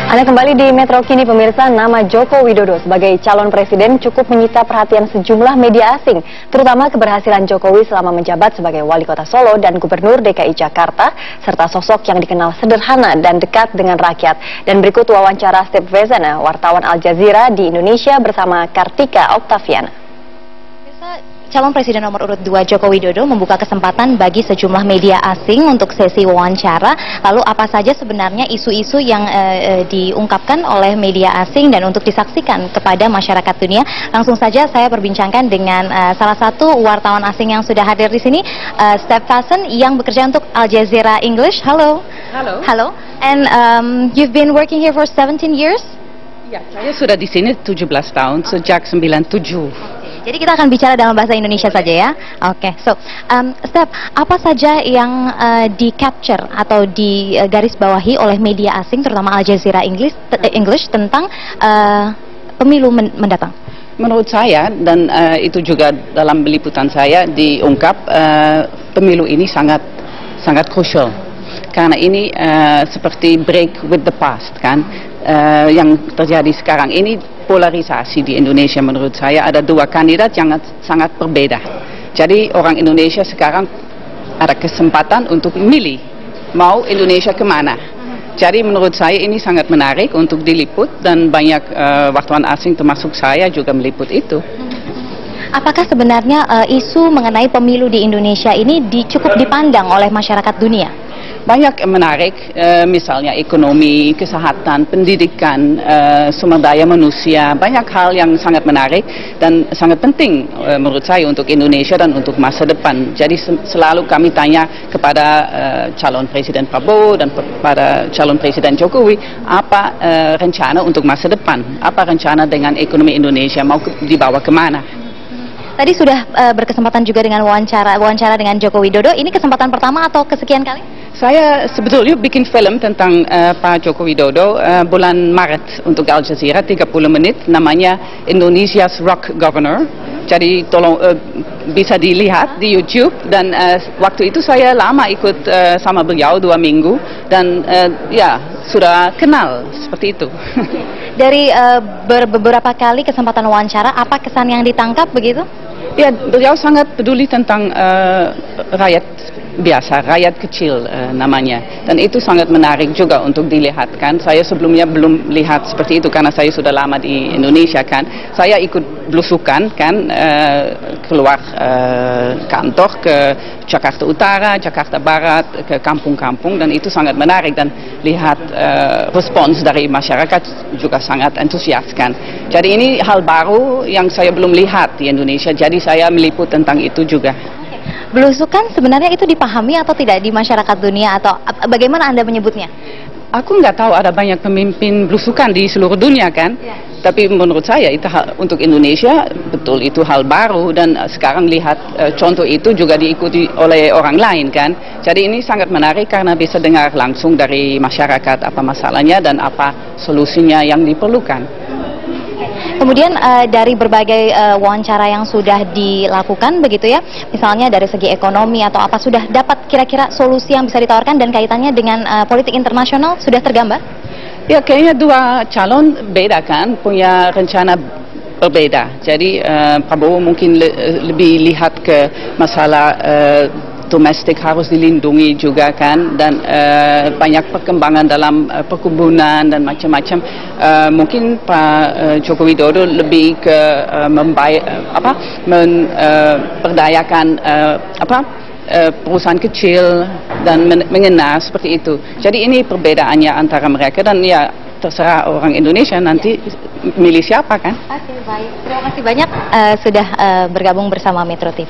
Anda kembali di Metro Kini pemirsa. Nama Joko Widodo sebagai calon presiden cukup menyita perhatian sejumlah media asing, terutama keberhasilan Jokowi selama menjabat sebagai wali kota Solo dan gubernur DKI Jakarta, serta sosok yang dikenal sederhana dan dekat dengan rakyat. Dan berikut wawancara Steve Vezana, wartawan Al Jazeera di Indonesia bersama Kartika Oktaviana. Calon Presiden nomor urut 2 Joko Widodo membuka kesempatan bagi sejumlah media asing untuk sesi wawancara. Lalu apa saja sebenarnya isu-isu yang diungkapkan oleh media asing dan untuk disaksikan kepada masyarakat dunia? Langsung saja saya perbincangkan dengan salah satu wartawan asing yang sudah hadir di sini, Steve Vezana, yang bekerja untuk Al Jazeera English. Halo. Halo. Halo. And you've been working here for 17 years? Ya, saya sudah di sini 17 tahun, sejak 97. Jadi kita akan bicara dalam bahasa Indonesia saja ya. Oke, so Steph, apa saja yang di-capture atau digarisbawahi oleh media asing, terutama Al Jazeera English tentang pemilu mendatang? Menurut saya, dan itu juga dalam liputan saya diungkap, pemilu ini sangat krusial. Karena ini seperti break with the past, kan? Yang terjadi sekarang ini polarisasi di Indonesia. Menurut saya ada dua kandidat yang sangat berbeda. Jadi orang Indonesia sekarang ada kesempatan untuk memilih mau Indonesia kemana. Jadi menurut saya ini sangat menarik untuk diliput, dan banyak wartawan asing termasuk saya juga meliput itu. Apakah sebenarnya isu mengenai pemilu di Indonesia ini cukup dipandang oleh masyarakat dunia? Banyak yang menarik, misalnya ekonomi, kesehatan, pendidikan, sumber daya manusia, banyak hal yang sangat menarik dan sangat penting menurut saya untuk Indonesia dan untuk masa depan. Jadi selalu kami tanya kepada calon Presiden Prabowo dan kepada calon Presiden Jokowi, apa rencana untuk masa depan, apa rencana dengan ekonomi Indonesia, mau dibawa kemana. Tadi sudah berkesempatan juga dengan wawancara dengan Joko Widodo. Ini kesempatan pertama atau kesekian kali? Saya sebetulnya bikin film tentang Pak Joko Widodo bulan Maret untuk Al Jazeera, 30 menit, namanya Indonesia's Rock Governor. Jadi tolong bisa dilihat di YouTube, dan waktu itu saya lama ikut sama beliau 2 minggu, dan ya sudah kenal seperti itu. Dari beberapa kali kesempatan wawancara, apa kesan yang ditangkap begitu? Ya, beliau sangat peduli tentang rakyat biasa, rakyat kecil namanya, dan itu sangat menarik juga untuk dilihatkan. Saya sebelumnya belum lihat seperti itu karena saya sudah lama di Indonesia, kan. Saya ikut belusukan, kan, keluar kantor ke Jakarta Utara, Jakarta Barat, ke kampung-kampung, dan itu sangat menarik, dan lihat respons dari masyarakat juga sangat antusias, kan. Jadi ini hal baru yang saya belum lihat di Indonesia, jadi saya meliput tentang itu juga. Belusukan sebenarnya itu dipahami atau tidak di masyarakat dunia, atau bagaimana Anda menyebutnya? Aku nggak tahu ada banyak pemimpin belusukan di seluruh dunia, kan? Ya. Tapi menurut saya itu untuk Indonesia betul itu hal baru, dan sekarang lihat contoh itu juga diikuti oleh orang lain, kan? Jadi ini sangat menarik karena bisa dengar langsung dari masyarakat apa masalahnya dan apa solusinya yang diperlukan. Kemudian dari berbagai wawancara yang sudah dilakukan begitu ya, misalnya dari segi ekonomi atau apa, sudah dapat kira-kira solusi yang bisa ditawarkan dan kaitannya dengan politik internasional sudah tergambar? Ya, kayaknya dua calon beda, kan, punya rencana berbeda. Jadi Prabowo mungkin lebih lihat ke masalah domestik harus dilindungi juga, kan, dan banyak perkembangan dalam perkebunan dan macam-macam. Mungkin Pak Joko Widodo lebih ke memperdayakan perusahaan kecil dan mengenal seperti itu. Jadi ini perbedaannya antara mereka, dan ya terserah orang Indonesia nanti milih siapa, kan. Oke, baik. Terima kasih banyak sudah bergabung bersama Metro TV.